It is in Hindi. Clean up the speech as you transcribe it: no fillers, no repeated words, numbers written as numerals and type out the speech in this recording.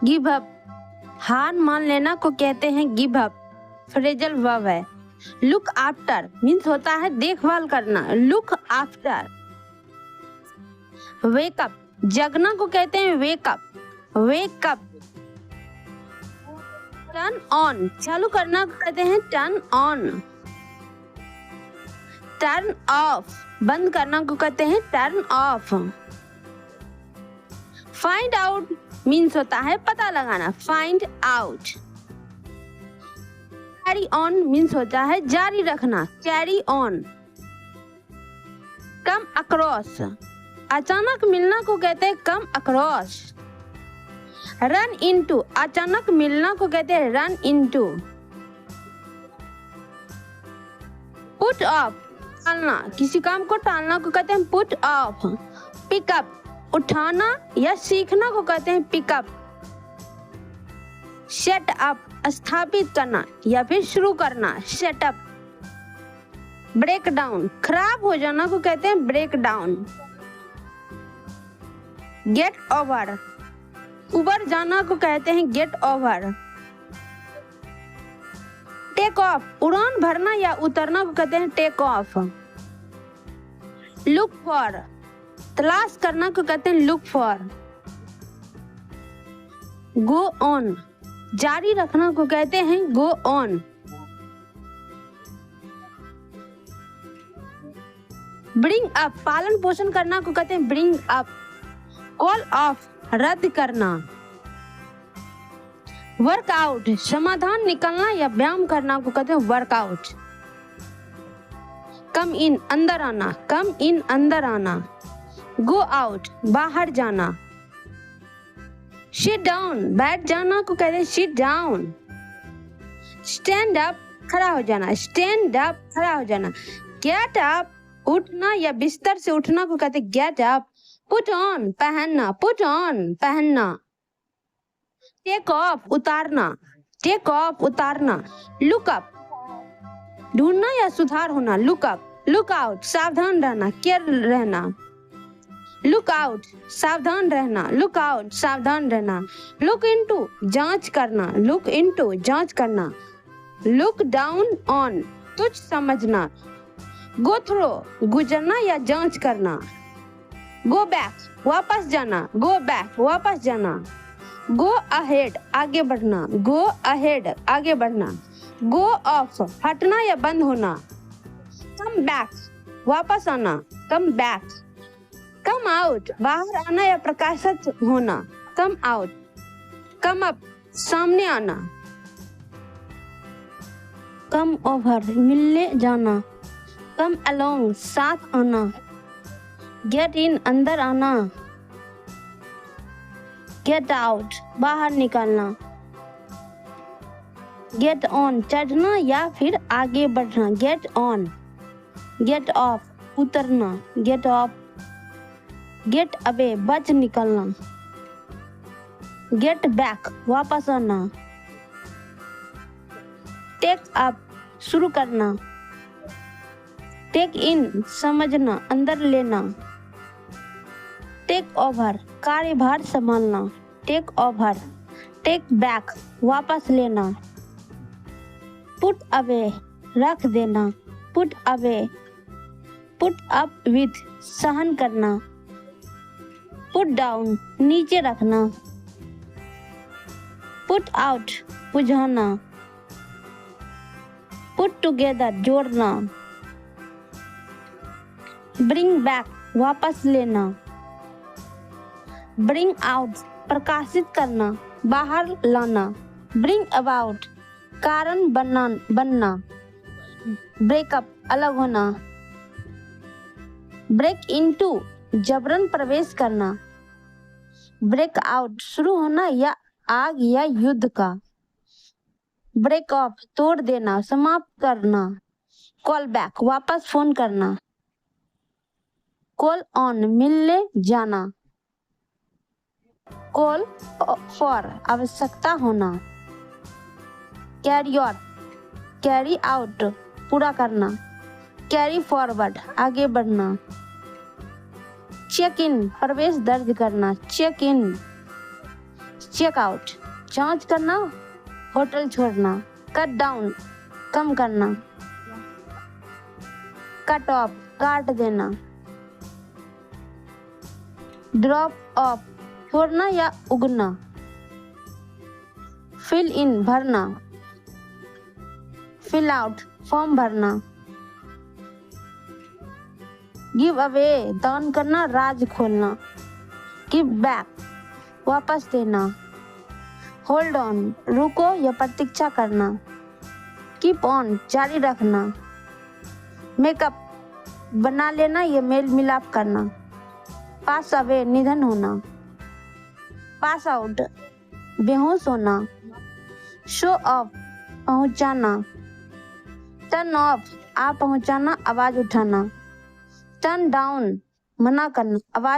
गिव अप, हार मान लेना को कहते हैं गिव अप, फ्रेजल वर्ब है। लुक आफ्टर मीन्स होता है देखभाल करना, लुक आफ्टर। वेक अप, जगना को कहते हैं wake up, wake up. Turn on, चालू करना को कहते हैं टर्न ऑन। टर्न ऑफ, बंद करना को कहते हैं turn off. Find out means होता है पता लगाना, find out. Carry on means होता है जारी रखना, कैरी ऑन। कम अक्रॉस, अचानक मिलना को कहते हैं कम अक्रॉस। रन इनटू, अचानक मिलना को कहते हैं रन इनटू। पुट ऑफ, टालना, किसी काम को टालना को कहते हैं पुट ऑफ। पिकअप, उठाना या सीखना को कहते हैं पिकअप। सेट अप, स्थापित करना या फिर शुरू करना, सेटअप। ब्रेक डाउन, खराब हो जाना को कहते हैं ब्रेक डाउन। गेट ओवर, उबर जाना को कहते हैं गेट ओवर। टेक ऑफ, उड़ान भरना या उतरना को कहते हैं टेक ऑफ। लुक फॉर, तलाश करना को कहते हैं लुक फॉर। गो ऑन, जारी रखना को कहते हैं गो ऑन। ब्रिंग अप, पालन पोषण करना को कहते हैं ब्रिंग अप। कॉल ऑफ, रद्द करना। वर्कआउट, समाधान निकालना या व्यायाम करना को कहते हैं वर्कआउट। कम इन, अंदर आना, कम इन, अंदर आना। गो आउट, बाहर जाना। सिट डाउन, बैठ जाना को कहते हैं सिट डाउन। स्टैंड अप, खड़ा हो जाना, स्टैंड अप, खड़ा हो जाना। गेट अप, उठना या बिस्तर से उठना को कहते हैं गेट अप। पुट ऑन, पहनना, पुट ऑन, पहनना। टेक ऑफ, उतारना, टेक ऑफ, उतारना। लुक अप, ढूंढना या सुधार होना, लुक अप। लुक आउट, सावधान रहना, केयर रहना। लुक आउट, सावधान रहना, लुक आउट, सावधान रहना। लुक इनटू, जांच करना, लुक इनटू, जांच करना। लुक डाउन ऑन, तुच्छ समझना। गो थ्रू, गुजरना या जांच करना। गो बैक, वापस जाना, गो बैक, वापस जाना। गो अहेड, आगे बढ़ना, गो अहेड, आगे बढ़ना। गो ऑफ, हटना या बंद होना। कम बैक, वापस आना, कम बैक। कम आउट, बाहर आना या प्रकाशित होना, कम आउट। कम अप, सामने आना। कम ओवर, मिलने जाना। कम अलोंग, साथ आना। गेट इन, अंदर आना। गेट आउट, बाहर निकलना। गेट ऑन, चढ़ना या फिर आगे बढ़ना, गेट ऑन। गेट ऑफ, उतरना, गेट ऑफ। गेट अवे, बच निकलना। गेट बैक, वापस आना। टेक अप, शुरू करना। टेक इन, समझना, अंदर लेना। टेक ओवर, कार्यभार संभालना, टेक ओवर। टेक बैक, वापस लेना। पुट अवे, रख देना, put away. Put up with, सहन करना। पुट डाउन, नीचे रखना। पुट आउट, बुझाना। पुट टुगेदर, जोड़ना। ब्रिंग बैक, वापस लेना। ब्रिंग आउट, प्रकाशित करना, बाहर लाना। ब्रिंग अबाउट, कारण बनना। ब्रेकअप, अलग होना। ब्रेक इनटू, जबरन प्रवेश करना। ब्रेक आउट, शुरू होना या आग या युद्ध का। ब्रेक ऑफ, तोड़ देना, समाप्त करना। कॉल बैक, वापस फोन करना। कॉल ऑन, मिलने जाना। कॉल फॉर, आवश्यकता होना। कैरी ऑन, कैरी आउट, पूरा करना। कैरी फॉरवर्ड, आगे बढ़ना। चेक इन, प्रवेश दर्ज करना, चेक इन। चेक आउट जांच करना, होटल छोड़ना। कट डाउन कम करना, कट ऑफ काट देना। ड्रॉप ऑफ छोड़ना या उगना। फिल इन भरना, फिल आउट फॉर्म भरना। गिव अवे दान करना, राज खोलना। गिव बैक वापस देना। होल्ड ऑन रुको या प्रतीक्षा करना। कीप ऑन जारी रखना। मेकअप बना लेना या मेल मिलाप करना। पास अवे निधन होना। पास आउट बेहोश होना। शो ऑफ पहुंचाना। टर्न ऑफ आप पहुंचाना, आवाज उठाना। टर्न डाउन मना करना, आवाज